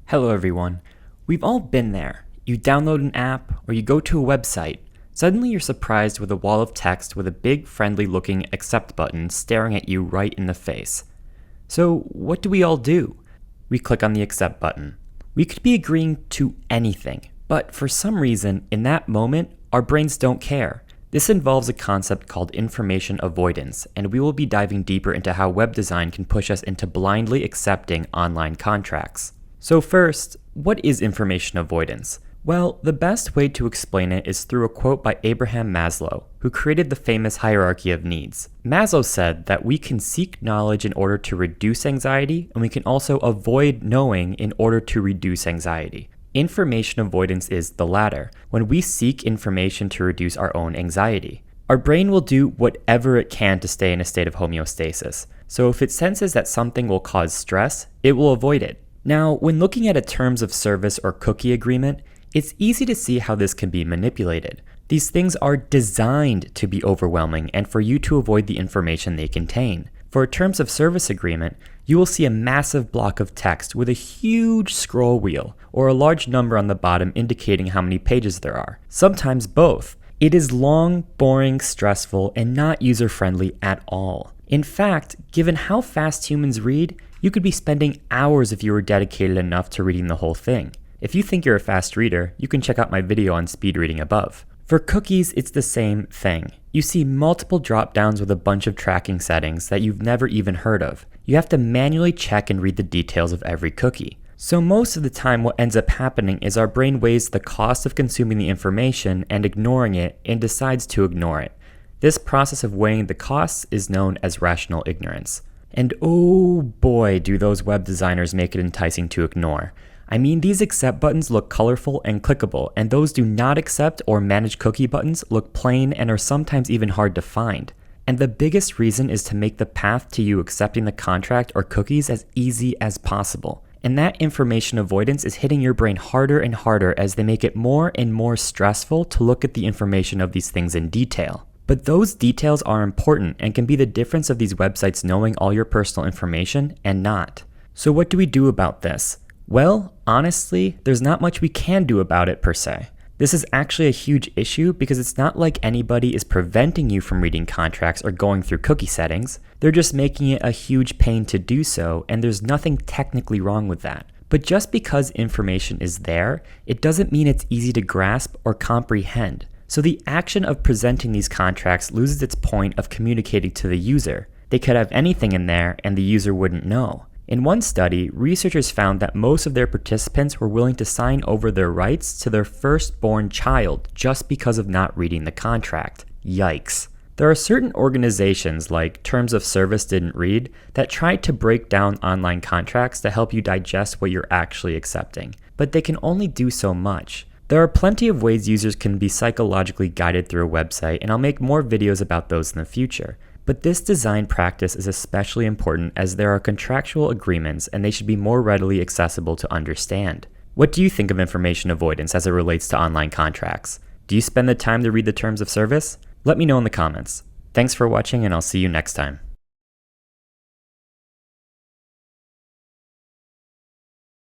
Hello everyone. We've all been there. You download an app or you go to a website. Suddenly you're surprised with a wall of text with a big friendly looking accept button staring at you right in the face. So what do we all do? We click on the accept button. We could be agreeing to anything, but for some reason in that moment our brains don't care. This involves a concept called information avoidance, and we will be diving deeper into how web design can push us into blindly accepting online contracts. So first, what is information avoidance? Well, the best way to explain it is through a quote by Abraham Maslow, who created the famous hierarchy of needs. Maslow said that we can seek knowledge in order to reduce anxiety, and we can also avoid knowing in order to reduce anxiety. Information avoidance is the latter, when we seek information to reduce our own anxiety. Our brain will do whatever it can to stay in a state of homeostasis, so if it senses that something will cause stress, it will avoid it. Now, when looking at a terms of service or cookie agreement, it's easy to see how this can be manipulated. These things are designed to be overwhelming and for you to avoid the information they contain. For a terms of service agreement, you will see a massive block of text with a huge scroll wheel or a large number on the bottom indicating how many pages there are. Sometimes both. It is long, boring, stressful, and not user-friendly at all. In fact, given how fast humans read, you could be spending hours if you were dedicated enough to reading the whole thing. If you think you're a fast reader, you can check out my video on speed reading above. For cookies, it's the same thing. You see multiple drop-downs with a bunch of tracking settings that you've never even heard of. You have to manually check and read the details of every cookie. So most of the time what ends up happening is our brain weighs the cost of consuming the information and ignoring it and decides to ignore it. This process of weighing the costs is known as rational ignorance. And oh boy, do those web designers make it enticing to ignore. I mean, these accept buttons look colorful and clickable, and those do not accept or manage cookie buttons look plain and are sometimes even hard to find. And the biggest reason is to make the path to you accepting the contract or cookies as easy as possible. And that information avoidance is hitting your brain harder and harder as they make it more and more stressful to look at the information of these things in detail. But those details are important and can be the difference of these websites knowing all your personal information and not. So what do we do about this? Well, honestly, there's not much we can do about it per se. This is actually a huge issue because it's not like anybody is preventing you from reading contracts or going through cookie settings. They're just making it a huge pain to do so, and there's nothing technically wrong with that. But just because information is there, it doesn't mean it's easy to grasp or comprehend. So the action of presenting these contracts loses its point of communicating to the user. They could have anything in there and the user wouldn't know. In one study, researchers found that most of their participants were willing to sign over their rights to their firstborn child just because of not reading the contract. Yikes. There are certain organizations like Terms of Service Didn't Read that try to break down online contracts to help you digest what you're actually accepting, but they can only do so much. There are plenty of ways users can be psychologically guided through a website, and I'll make more videos about those in the future. But this design practice is especially important as there are contractual agreements and they should be more readily accessible to understand. What do you think of information avoidance as it relates to online contracts? Do you spend the time to read the terms of service? Let me know in the comments. Thanks for watching, and I'll see you next time.